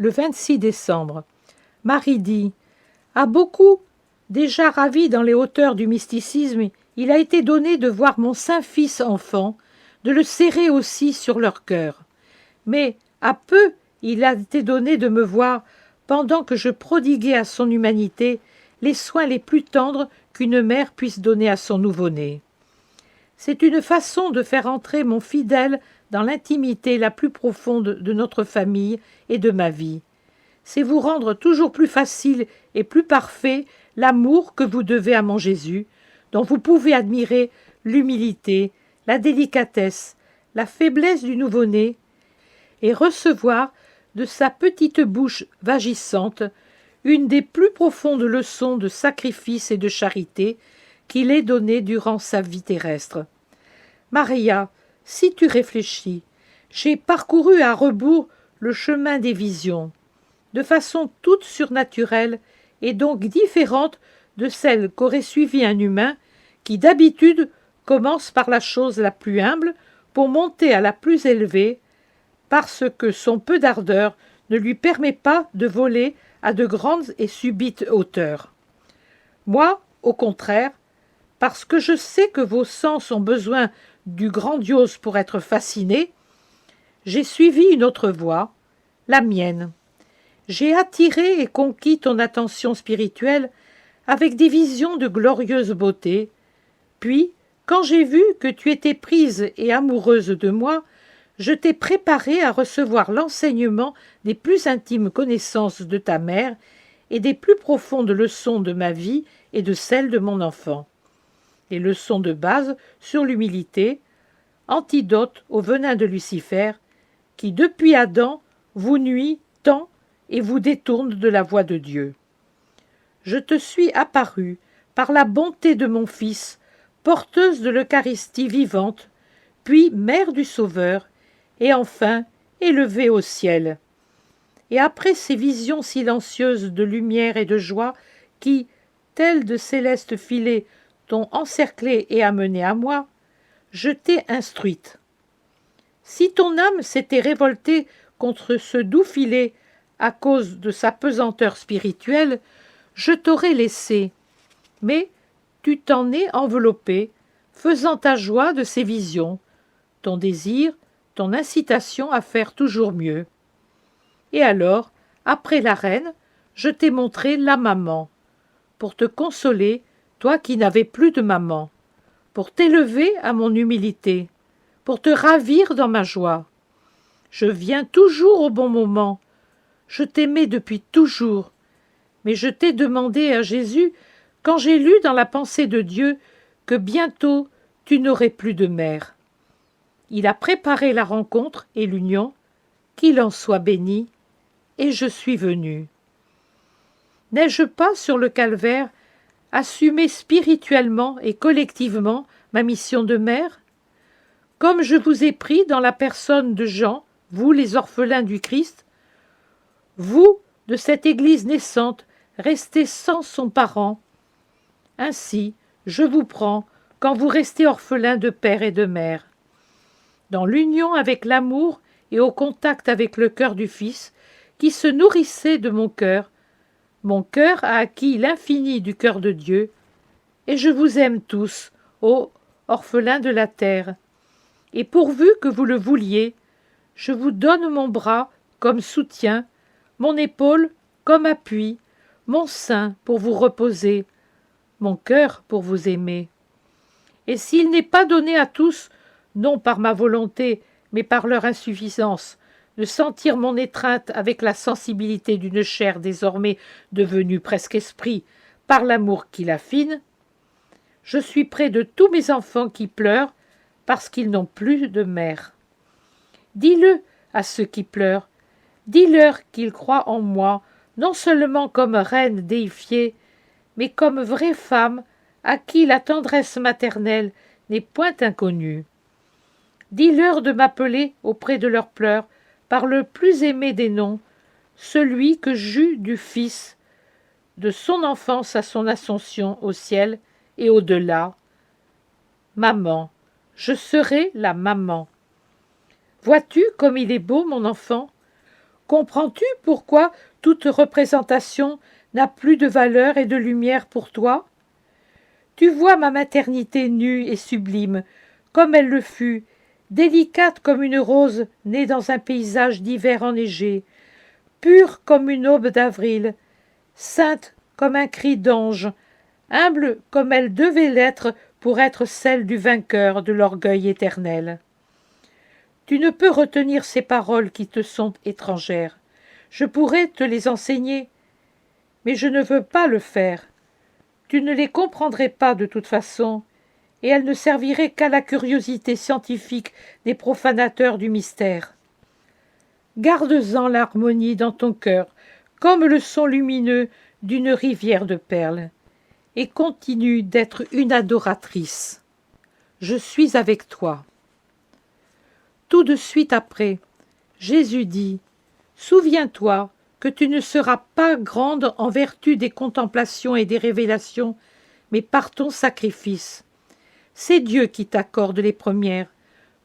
Le 26 décembre. Marie dit « À beaucoup, déjà ravis dans les hauteurs du mysticisme, il a été donné de voir mon Saint-Fils enfant, de le serrer aussi sur leur cœur. Mais à peu, il a été donné de me voir, pendant que je prodiguais à son humanité les soins les plus tendres qu'une mère puisse donner à son nouveau-né. C'est une façon de faire entrer mon fidèle dans l'intimité la plus profonde de notre famille et de ma vie. C'est vous rendre toujours plus facile et plus parfait l'amour que vous devez à mon Jésus, dont vous pouvez admirer l'humilité, la délicatesse, la faiblesse du nouveau-né, et recevoir de sa petite bouche vagissante une des plus profondes leçons de sacrifice et de charité qu'il ait données durant sa vie terrestre. Maria, si tu réfléchis, j'ai parcouru à rebours le chemin des visions, de façon toute surnaturelle et donc différente de celle qu'aurait suivie un humain qui d'habitude commence par la chose la plus humble pour monter à la plus élevée, parce que son peu d'ardeur ne lui permet pas de voler à de grandes et subites hauteurs. Moi, au contraire, parce que je sais que vos sens ont besoin du grandiose pour être fascinés, j'ai suivi une autre voie, la mienne. J'ai attiré et conquis ton attention spirituelle avec des visions de glorieuse beauté, puis, quand j'ai vu que tu étais prise et amoureuse de moi, je t'ai préparée à recevoir l'enseignement des plus intimes connaissances de ta mère et des plus profondes leçons de ma vie et de celle de mon enfant. Les leçons de base sur l'humilité, antidote au venin de Lucifer, qui depuis Adam vous nuit tant et vous détourne de la voie de Dieu. Je te suis apparue par la bonté de mon Fils, porteuse de l'Eucharistie vivante, puis mère du Sauveur, et enfin élevée au ciel. Et après ces visions silencieuses de lumière et de joie qui, telles de célestes filets, t'ont encerclée et amenée à moi, je t'ai instruite. Si ton âme s'était révoltée contre ce doux filet à cause de sa pesanteur spirituelle, je t'aurais laissé, mais tu t'en es enveloppé, faisant ta joie de ces visions, ton désir, ton incitation à faire toujours mieux. Et alors, après la reine, je t'ai montré la maman, pour te consoler, toi qui n'avais plus de maman, pour t'élever à mon humilité, pour te ravir dans ma joie. Je viens toujours au bon moment, je t'aimais depuis toujours, mais je t'ai demandé à Jésus, quand j'ai lu dans la pensée de Dieu, que bientôt tu n'aurais plus de mère. Il a préparé la rencontre et l'union, qu'il en soit béni, et je suis venue. N'ai-je pas, sur le calvaire, assumé spirituellement et collectivement ma mission de mère? Comme je vous ai pris dans la personne de Jean, vous les orphelins du Christ, vous, de cette Église naissante, restés sans son parent, ainsi je vous prends quand vous restez orphelins de père et de mère. Dans l'union avec l'amour et au contact avec le cœur du Fils, qui se nourrissait de mon cœur a acquis l'infini du cœur de Dieu, et je vous aime tous, ô orphelins de la terre. Et pourvu que vous le vouliez, je vous donne mon bras comme soutien, mon épaule comme appui, mon sein pour vous reposer, mon cœur pour vous aimer. Et s'il n'est pas donné à tous, non par ma volonté, mais par leur insuffisance, de sentir mon étreinte avec la sensibilité d'une chair désormais devenue presque esprit, par l'amour qui l'affine, je suis près de tous mes enfants qui pleurent parce qu'ils n'ont plus de mère. Dis-le à ceux qui pleurent, dis-leur qu'ils croient en moi, non seulement comme reine déifiée, mais comme vraie femme à qui la tendresse maternelle n'est point inconnue. Dis-leur de m'appeler auprès de leurs pleurs par le plus aimé des noms, celui que j'eus du Fils, de son enfance à son ascension au ciel et au-delà. Maman, je serai la maman. Vois-tu comme il est beau, mon enfant? Comprends-tu pourquoi toute représentation n'a plus de valeur et de lumière pour toi? Tu vois ma maternité nue et sublime, comme elle le fut, délicate comme une rose née dans un paysage d'hiver enneigé, pure comme une aube d'avril, sainte comme un cri d'ange, humble comme elle devait l'être pour être celle du vainqueur de l'orgueil éternel. Tu ne peux retenir ces paroles qui te sont étrangères. Je pourrais te les enseigner, mais je ne veux pas le faire. Tu ne les comprendrais pas de toute façon, et elles ne serviraient qu'à la curiosité scientifique des profanateurs du mystère. Garde-en l'harmonie dans ton cœur, comme le son lumineux d'une rivière de perles, et continue d'être une adoratrice. Je suis avec toi. Tout de suite après, Jésus dit, « Souviens-toi que tu ne seras pas grande en vertu des contemplations et des révélations, mais par ton sacrifice. C'est Dieu qui t'accorde les premières,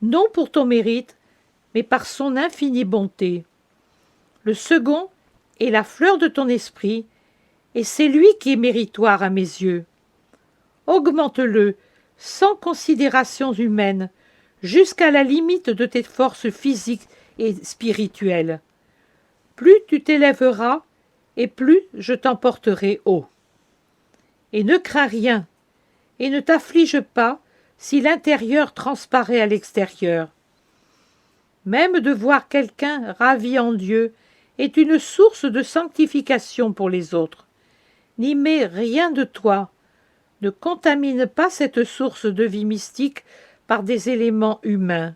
non pour ton mérite, mais par son infinie bonté. Le second est la fleur de ton esprit, et c'est lui qui est méritoire à mes yeux. Augmente-le, sans considérations humaines, jusqu'à la limite de tes forces physiques et spirituelles. Plus tu t'élèveras, et plus je t'emporterai haut. Et ne crains rien, et ne t'afflige pas si l'intérieur transparaît à l'extérieur. Même de voir quelqu'un ravi en Dieu est une source de sanctification pour les autres. N'y mets rien de toi, ne contamine pas cette source de vie mystique par des éléments humains,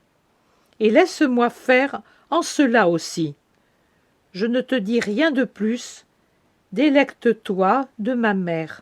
et laisse-moi faire en cela aussi. Je ne te dis rien de plus, délecte-toi de ma mère.